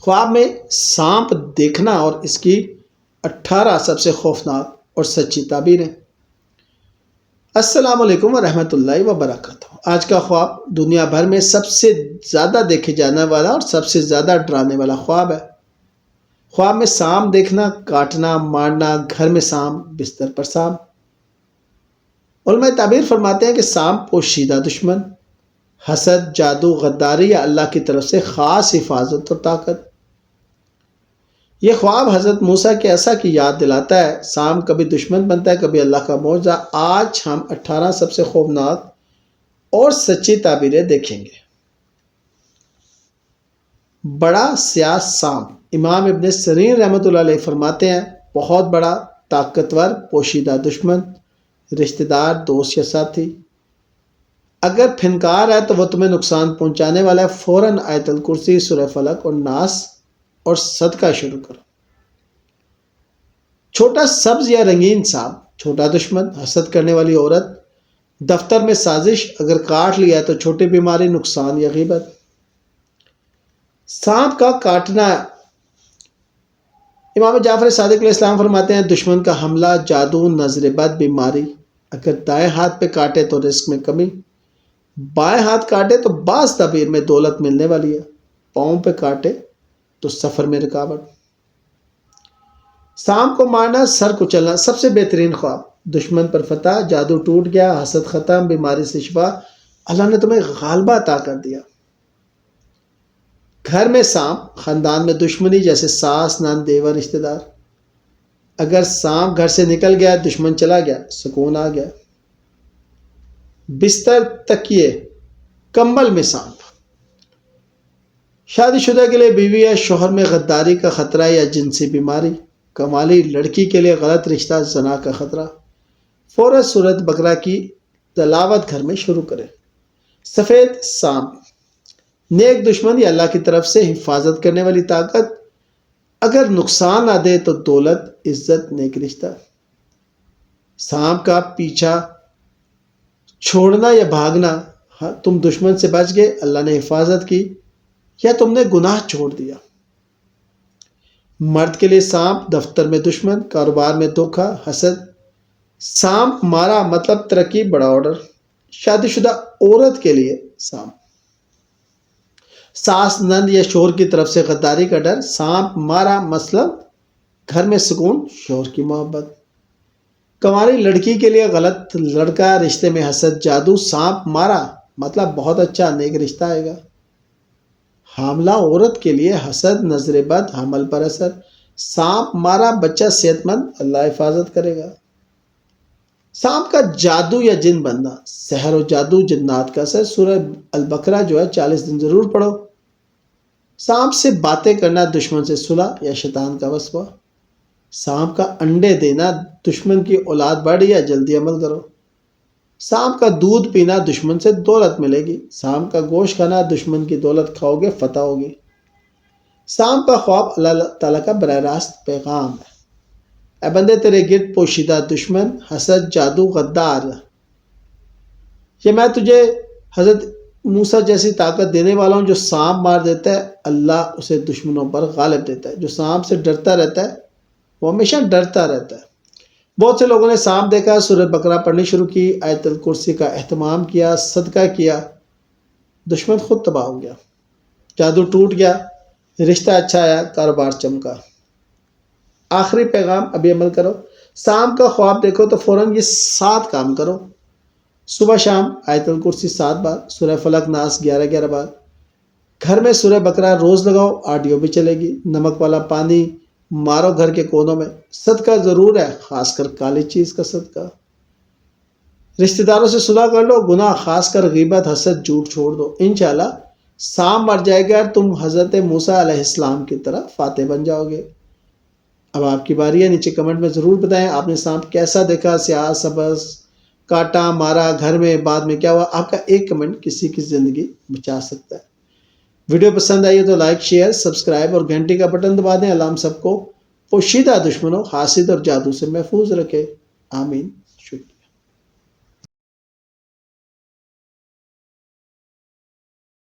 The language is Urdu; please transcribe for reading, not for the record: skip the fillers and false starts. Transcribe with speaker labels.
Speaker 1: خواب میں سانپ دیکھنا اور اس کی 18 سب سے خوفناک اور سچی تعبیریں۔ السلام علیکم ورحمۃ اللہ وبرکاتہ۔ آج کا خواب دنیا بھر میں سب سے زیادہ دیکھے جانے والا اور سب سے زیادہ ڈرانے والا خواب ہے۔ خواب میں سانپ دیکھنا، کاٹنا، مارنا، گھر میں سانپ، بستر پر سانپ۔ علماء تعبیر فرماتے ہیں کہ سانپ پوشیدہ دشمن، حسد، جادو، غداری یا اللہ کی طرف سے خاص حفاظت اور طاقت۔ یہ خواب حضرت موسیٰ کے عصا کی یاد دلاتا ہے۔ سانپ کبھی دشمن بنتا ہے، کبھی اللہ کا معجزہ۔ آج ہم 18 سب سے خوفناک اور سچی تعبیریں دیکھیں گے۔ بڑا سیاہ سانپ۔ امام ابن سیرین رحمۃ اللہ علیہ فرماتے ہیں، بہت بڑا، طاقتور، پوشیدہ دشمن، رشتہ دار، دوست یا ساتھی۔ اگر پھنکار ہے تو وہ تمہیں نقصان پہنچانے والا ہے۔ فوراً آیت الکرسی، سورہ فلق اور ناس اور صدقہ شروع کرو۔ چھوٹا سبز یا رنگین سانپ، چھوٹا دشمن، حسد کرنے والی عورت، دفتر میں سازش، اگر کاٹ لیا تو چھوٹی بیماری، نقصان یا غیبت۔ سانپ کا کاٹنا۔ امام جعفر صادق علیہ السلام فرماتے ہیں، دشمن کا حملہ، جادو، نظر بد، بیماری۔ اگر دائیں ہاتھ پہ کاٹے تو رزق میں کمی، بائیں ہاتھ کاٹے تو بعض تعبیر میں دولت ملنے والی ہے، پاؤں پہ کاٹے تو سفر میں رکاوٹ۔ سانپ کو مارنا، سر کچلنا۔ سب سے بہترین خواب، دشمن پر فتح، جادو ٹوٹ گیا، حسد ختم، بیماری سے شفا، اللہ نے تمہیں غالبہ عطا کر دیا۔ گھر میں سانپ، خاندان میں دشمنی، جیسے ساس، نند، دیور، رشتہ دار۔ اگر سانپ گھر سے نکل گیا، دشمن چلا گیا، سکون آ گیا۔ بستر، تکیے، کمبل میں سانپ۔ شادی شدہ کے لیے بیوی یا شوہر میں غداری کا خطرہ یا جنسی بیماری۔ کمالی لڑکی کے لیے غلط رشتہ، زنا کا خطرہ۔ فوراً سورۃ بقرہ کی تلاوت گھر میں شروع کریں۔ سفید سانپ، نیک دشمن یا اللہ کی طرف سے حفاظت کرنے والی طاقت۔ اگر نقصان نہ دے تو دولت، عزت، نیک رشتہ۔ سانپ کا پیچھا چھوڑنا یا بھاگنا، تم دشمن سے بچ گئے، اللہ نے حفاظت کی، یا تم نے گناہ چھوڑ دیا۔ مرد کے لیے سانپ، دفتر میں دشمن، کاروبار میں دھوکہ، حسد۔ سانپ مارا مطلب ترقی، بڑا آرڈر۔ شادی شدہ عورت کے لیے سانپ، ساس، نند یا شوہر کی طرف سے غداری کا ڈر۔ سانپ مارا مطلب گھر میں سکون، شوہر کی محبت۔ کنواری لڑکی کے لیے غلط لڑکا، رشتے میں حسد، جادو۔ سانپ مارا مطلب بہت اچھا، نیک رشتہ آئے گا۔ حاملہ عورت کے لیے حسد، نظر بد، حمل پر اثر۔ سانپ مارا بچہ صحت مند، اللہ حفاظت کرے گا۔ سانپ کا جادو یا جن بننا، سحر و جادو، جنات کا اثر۔ سورہ البقرہ 40 دن ضرور پڑھو۔ سانپ سے باتیں کرنا، دشمن سے صلح یا شیطان کا وسوسہ۔ سانپ کا انڈے دینا، دشمن کی اولاد بڑھ یا جلدی عمل کرو۔ سانپ کا دودھ پینا، دشمن سے دولت ملے گی۔ سانپ کا گوشت کھانا، دشمن کی دولت کھاؤ گے، فتح ہوگی۔ سانپ کا خواب اللہ تعالیٰ کا براہ راست پیغام ہے، اے بندے تیرے گرد پوشیدہ دشمن، حسد، جادو، غدار۔ یہ میں تجھے حضرت موسیٰ جیسی طاقت دینے والا ہوں۔ جو سانپ مار دیتا ہے، اللہ اسے دشمنوں پر غالب دیتا ہے۔ جو سانپ سے ڈرتا رہتا ہے، وہ ہمیشہ ڈرتا رہتا ہے۔ بہت سے لوگوں نے سانپ دیکھا، سورۃ بقرہ پڑھنی شروع کی، آیت الکرسی کا اہتمام کیا، صدقہ کیا، دشمن خود تباہ ہو گیا۔ جادو ٹوٹ گیا، رشتہ اچھا آیا، کاروبار چمکا۔ آخری پیغام، ابھی عمل کرو۔ سانپ کا خواب دیکھو تو فوراً یہ 7 کام کرو۔ صبح شام آیت الکرسی 7 بار، سورہ فلق، ناس 11 بار۔ گھر میں سورہ بقرہ روز لگاؤ، آڈیو بھی چلے گی۔ نمک والا پانی مارو گھر کے کونوں میں۔ صدقہ ضرور ہے، خاص کر کالی چیز کا صدقہ۔ رشتہ داروں سے صلح کر لو، گناہ خاص کر غیبت، حسد، جھوٹ چھوڑ دو۔ انشاءاللہ سانپ مر جائے گا اور تم حضرت موسیٰ علیہ السلام کی طرح فاتح بن جاؤ گے۔ اب آپ کی باری ہے، نیچے کمنٹ میں ضرور بتائیں آپ نے سانپ کیسا دیکھا، سیاہ، سبز، کاٹا، مارا، گھر میں، بعد میں کیا ہوا۔ آپ کا ایک کمنٹ کسی کی زندگی بچا سکتا ہے۔ ویڈیو پسند آئی ہے تو لائک، شیئر، سبسکرائب اور گھنٹی کا بٹن دبا دیں۔ اللہ ہم سب کو پوشیدہ دشمنوں، حاسد اور جادو سے محفوظ رکھے، آمین۔